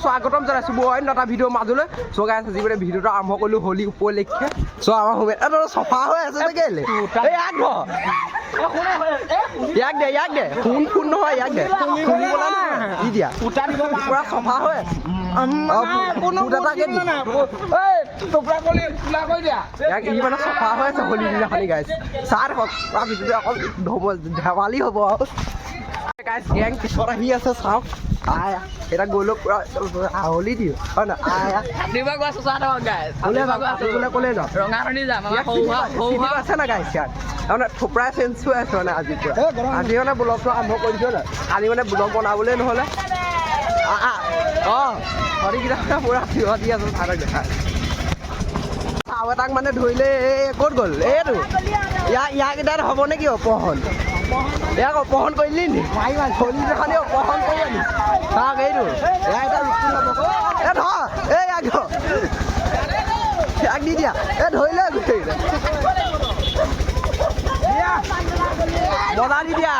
স্বাগতম জানাইছো মই এটা ভিডিঅ' মাজলৈ গাই আছে যিবোৰে ভিডিঅ'টো আৰম্ভ কৰিলো হোলী উপলক্ষে আমাৰ হোমেন চফা হৈ আছে যে কেলে ইয়াক দে ফোন নহয় ইয়াক দে দি দিয়া পুৰা চফা হৈ আছে ই মানে চফা হৈ আছে হোলী দিনাখনি গাইছে চাহ দেখক অকল ধেমালি হ'ব আৰু গাইছ গেং পিছত আহি আছে চাওক আয়া এটা গ'লো পুৰা হোলী দিওঁ হয় না আয়া ক'লে যাওঁ আছে না গাইছ ইয়াত তাৰমানে থোপৰাই চেঞ্জ হৈ আছে মানে আজিৰ পৰা আজি মানে ব্লগটো আৰম্ভ কৰিছোঁ না কালি মানে ব্লগ বনাবলৈ নহ'লে হৰিকেইটা পুৰা থিয় দি আছোঁ তাহাঁতক দেখা চাও এটাক মানে ধৰিলে ক'ত গ'ল এইটো ইয়াক এতিয়া হ'ব নেকি অপহৰণ ইয়াক অপহৰণ কৰিলি নি হলীদিনাখনি অপহৰণ কৰি আনি তাক এইটো ইয়াক দি দিয়া ধৰিলে গোটেই মজা দি দিয়া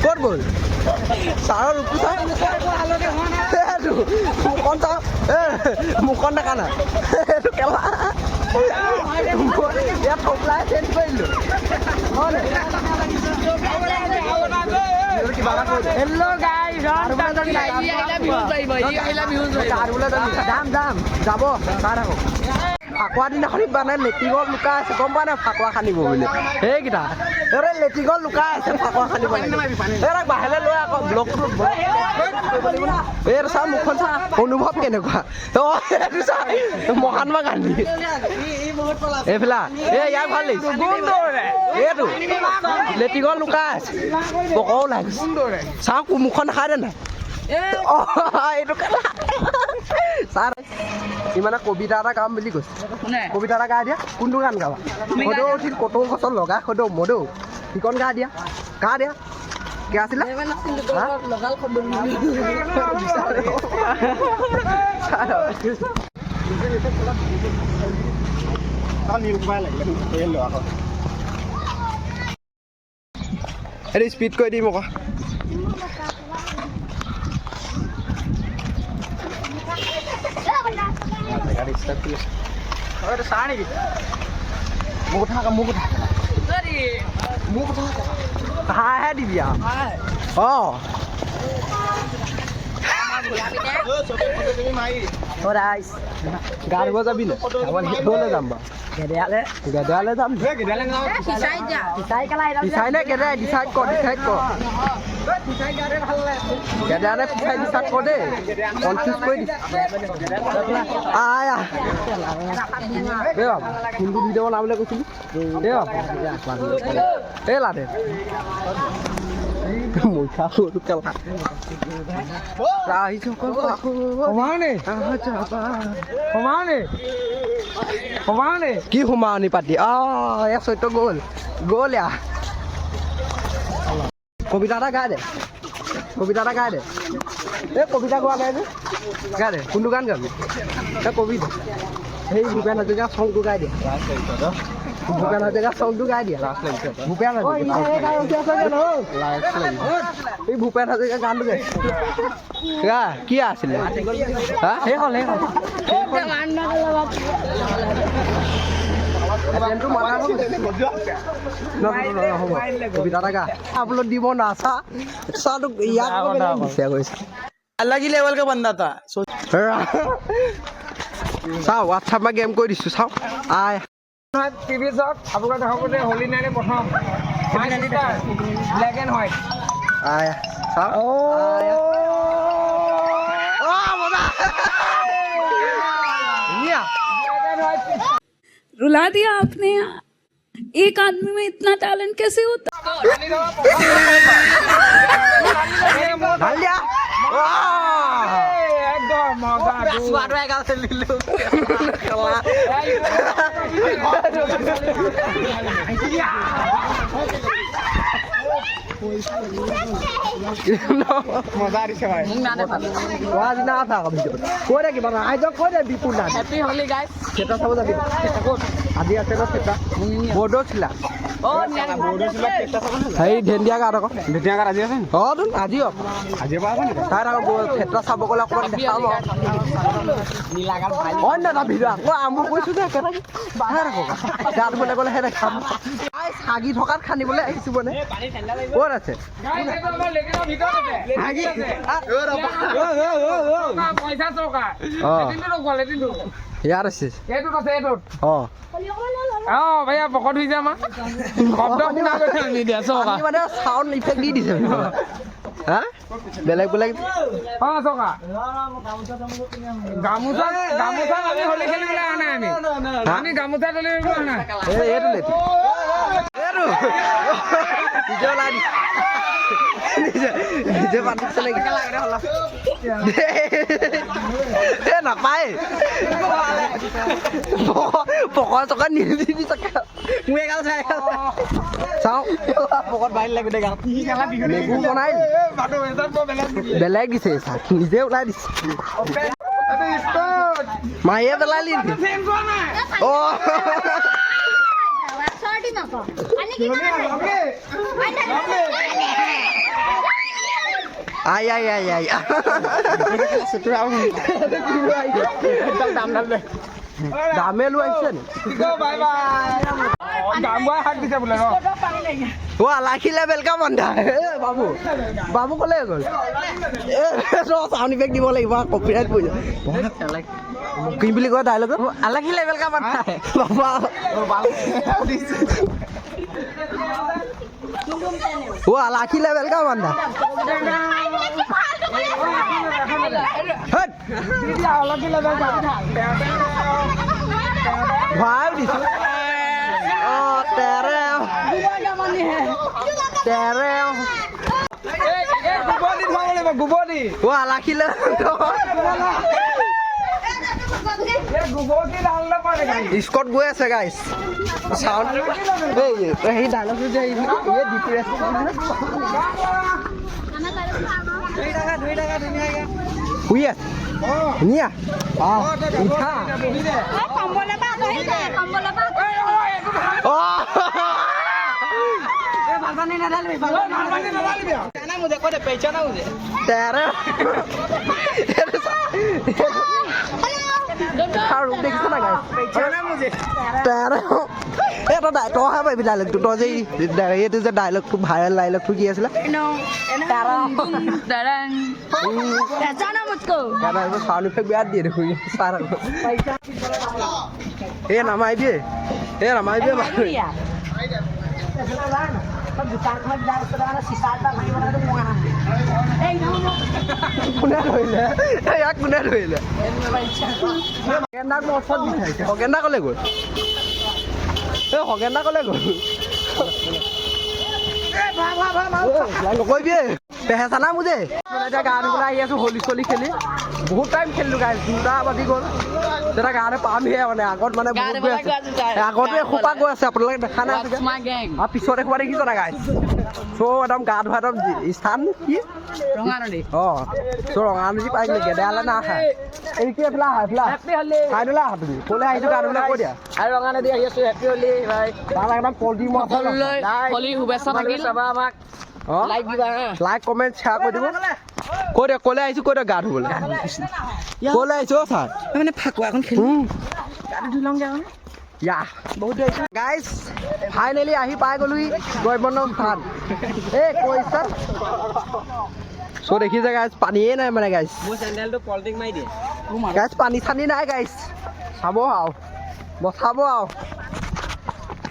ক'ত গ'ল ছাৰৰ ৰূপটো মুখখন চাওঁ মুখখন দেখা নাই এইটো কেলা ইয়াত থপলাই চেঞ্জ কৰিলোঁ যাম যাব চাই থাকক ফাকুৱা দিনাখনি মানে লেটিঙত লুকাই আছে গম পোৱা নাই ফাকুৱা খান্দিব বুলি সেইকেইটা লেটিঙত লুকাই আছে ফাকুৱা খান্দিব এইবিলাক বাহিৰলৈ লৈ আকৌ ব্লগটো এইটো চা মুখখন চা অনুভৱ কেনেকুৱা এইটো চা মহাত্মা গান্ধী এইফালে ইয়াক ভাল লাগিছে এইটো লেটিঙত লুকাই আছে পকও ওলাই গৈছে চাওক মুখখন দেখাই দে নাই এইটো ছাৰ ইমানে কবিতা এটা গাম বুলি কৈছে কবিতা এটা গাই দিয়া কোনটো গান গাবা সদৌ উঠিল কটৌ গছত লগাই সদৌ মদৌ সিকণ গা দিয়া কি আছিলে এইটো স্পীড কৰি দিম আকৌ হাঁহে দিবি গা ধুব যাবি নে যাম বাৰু গেদেয়ালে যাম পিছাই নে গেদেয়াই ডিচাইড কৰ গেদেয়ালে পিছাই ডিচাইড কৰ দেই কনফিউজ কৰি দিছে কোনটো ভিডিঅ' বনাবলৈ কৈছিলি এই লাদে মুখা সৰু কেলা কি সোমাওনি পাতি এক চৈত্য গ'ল কবিতা এটা গাই দে এই কবিতা গোৱা নাই যে গাই দে কোনটো গান গাবি কবিতা সেই ভূপেন হাজৰিকা চংটো গাই দিয়া ভূপেন হাজৰিকা চংটো গাই দিয়া ভূপেন এই ভূপেন হাজৰিকা গানটো গাই কি আছিলে সেই হ'ল কবিতা এটা গা আপলোড দিব নাচা চাটোক ইয়াক अलग ही लेवल का बंदा था চাওঁ হোৱাটছআপত গেম কৰি দিছোঁ চাওঁ টিভি চাওক আপোনালোকে দেখাব যে হোলী নাইটে প্ৰথম ব্লেক এণ্ড হোৱাইট रुला दिया आपने एक आदमी में इतना टैलेंट कैसे होता মজা দিছে ভাই কোৱা দিনা কথা আকৌ ভিডিঅ'ত কৈ দে কিবা আইজক কৈ দে বিপুল নাই হেপী হলি গাইজ থিয়েটাৰ চাব যাবি আজি আছে ন থিয়েটাৰ বৰ্ডৰ চিলা হেৰি ঢেণ্ডিয়া গাঁৱত আকৌ দ্বিতীয় গাত আজি আছে নি অঁ তোন আজিও আজিৰ পৰা আছে নি তাত আকৌ থিয়েটাৰ চাব গ'লে অকণমান দেখাব অন্য এটা ভিডিঅ' আকৌ মই কৈছোঁ যে একেটাকে বাহে ৰাখক গাত বোলে গ'লে সেই দেখাম হাগি থকাত খান্দিবলৈ আহিছোঁ মানে ক'ত আছে ইয়াত আছে অঁ ভাইয়া পকত হৈ যায় আমাৰ শব্দ শুনা গৈছে নিদিয়া চৌকা মানে চাউণ্ড ইফেক্ট দি দিছে হা বেলেগ বেলেগ চৌকা গামোচা গামোচা আমি হলি খেলিবলৈ অহা নাই আমি গামোচা তুলিবলৈ অহা নাই এইটো লেটি এইটো নিজে ওলাই দি নিজে পাতিছে নেকি এ নাপায় পকৰ চকা নিদি চকা মোৰ এগাল চাই চাওঁ পকত বাঢ়ি লাগে দে গাঁৱত মেগু বনাই বেলেগ দিছে চাহ নিজে ওলাই দিছে মায়ে পেলালি অঁ আই আই আই আই দামে লৈ আহিছে নি অ লাখিলে বেলকা বন্ধা বাবু বাবু ক'লে গ'ল চাউণ্ড ইফেক্ট দিব লাগিব কপিৰাইট পৰি যায় কি বুলি কয় ডাইলগ আলাখিলে বেলকা বন্ধা বাবা ও আলাখি লেভেল का बंदा हट भाई दिस ओ तेरे गुबोदी वो आलाखी ले स्कॉट गए আছে गाइस साउंड এই ডায়লগ যে এই ডিপি রেস্টুরেন্ট দুই টাকা ধুনিয়াকে হুই আছে ধুনিয়া উঠা কম্বলে বা ও बालपानी ना डाल बालपानी ना मुझे कोई पहचाना मुझे तेरे हारू देखिस ना गाइस पहचाना मुझे तेरे এটা তো হ্যাঁ ভাই ডায়লগ তো যে এইটো যে ডায়লগটো ভাইরাল ডায়লগটো কি আছিল नो दरन पहचाना मुझको দাদা এটা সাউন্ড ইফেক্ট বিয়ার দিয়ে দেখুই সারা এ নামাই দিয়ে কোনে ধৰিলে ইয়াক কোনে ধৰিলে হগেন্দাক মছত বিচাৰিছে হগেন্দা ক'লে গ'ল এই হগেন্দা ক'লে গ'ল নকৰিবি পেহেচানা মুজে এতিয়া গা ধুবলৈ আহি আছো হলি চলি খেলি বহুত টাইম খেলিলো গাই 2টা বাজি গ'ল তেতিয়া গানে পামহে মানে আগত মানে বহুত গৈ আছে আগতে এসোপা গৈ আছে আপোনালোকে দেখা নাই আৰু পিছত এসোপা দেখিছ না গাই চ' একদম গা ধোৱা একদম স্থান কি ৰঙানদী অঁ চ' ৰঙানদী পাইছিলে গেদালে না খাই এই কি এফালে খাই দিলা তুমি ক'লে আহিছো গা ধুবলৈ কৈ দিয়া আৰু ৰঙানদী আহি আছো হেপী হলি ভাই তাৰ একদম পল্টি সকলোলৈ হলি শুভেচ্ছা থাকিল চাবা আমাক লাইক দিবা লাইক কমেণ্ট শ্বেয়াৰ কৰি দিব কৈ দে ক'লে আহিছো কৈ দে গা ধুবলৈ ক'লে আহিছো অ' ছাৰ মানে ফাকুৱা এখন খেলি গাটো ধুই লওঁগে আৰু ইয়া বহুত দেৰি গাইজ ফাইনেলি আহি পাই গ'লোহি গয়বন্ধন স্থান এই কৈছা চ' দেখিছে গাইজ পানীয়ে নাই মানে গাইজ মোৰ চেণ্ডেলটো পলিটিং মাৰি দিয়ে গাইজ পানী চানী নাই গাইজ চাব আৰু বচাব আৰু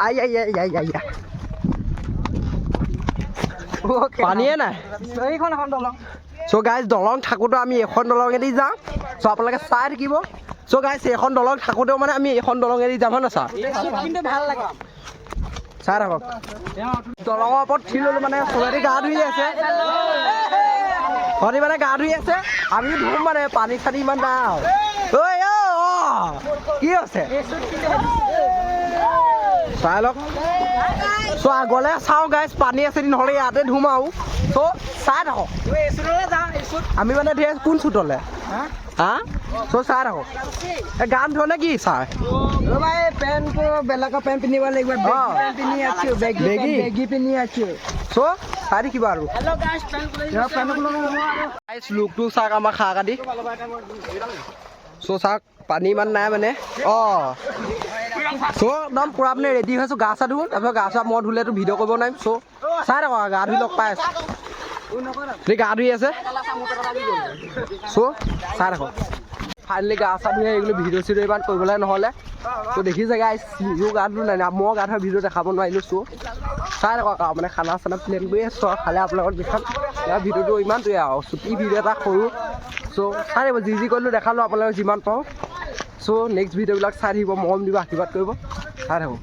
আই আই আই আই আই পানীয়ে নাই এইখন এখন দলং চ' গাইজ দলং থাকোঁতে আমি এখন দলঙেদি যাম চ' আপোনালোকে চাই থাকিব চ' গাইজ এইখন দলং থাকোঁতেও মানে আমি এইখন দলঙেদি যাম হয় না ছাৰ কিন্তু ভাল লাগে চাই থাকক দলঙৰ ওপৰত থিয় ল'লোঁ মানে চবেদি গা ধুই আছে সিহঁতি মানে গা ধুই আছে আমি ধুম মানে পানী চানী ইমান নাই আৰু ঐ কি হৈছে চাই লওক চ' আগলৈ চাওঁ গাইজ পানী আছে নহ'লে ইয়াতে ধুম আৰু চ' চাই থাকক আমি মানে ধেৰ কোন চুটলে হা চ' চাই থাকক এই গান ধৰণে কি চাই ৰ'বা এই পেণ্টটো বেলেগৰ পেণ্ট পিন্ধিব লাগিব পেণ্ট পিন্ধি আছো বেগী পিন্ধি আছো চ' চাই দেখিবা আৰু লুকটো চাওক আমাৰ খা কাটি চ' চাওক পানী ইমান নাই মানে অঁ চ' একদম পূৰা মানে ৰেডি হৈছোঁ গা চা ধুওঁ তাৰপিছত গা চা মই ধুলেতো ভিডিঅ' কৰিব নোৱাৰিম চ' চাই থাকক গা ধুই লগ পাই আছোঁ গা ধুই আছে চ' চাই থাকক ফাইনেলি গা চা ধুই এইগুলো ভিডিঅ' চিডিঅ' ইমান কৰিবলৈ নহ'লে ত' দেখিছে গাইছ নিজেও গা ধুলো নাই মই গা ধোৱা ভিডিঅ' দেখাব নোৱাৰিলোঁ চ' চাই থাকক আৰু মানে খানা চানা প্লেন কৰি আছোঁ আৰু খালে আপোনালোকৰ দেখাম ইয়াৰ ভিডিঅ'টো ইমানটোৱে আৰু চুটি ভিডিঅ' এটা সৰু চ' চাই থাকিব যি কৰিলোঁ দেখালোঁ আপোনালোকক যিমান পাওঁ চ' নেক্সট ভিডিঅ'বিলাক চাই থাকিব মৰম দিব আশীৰ্বাদ কৰিব চাই থাকক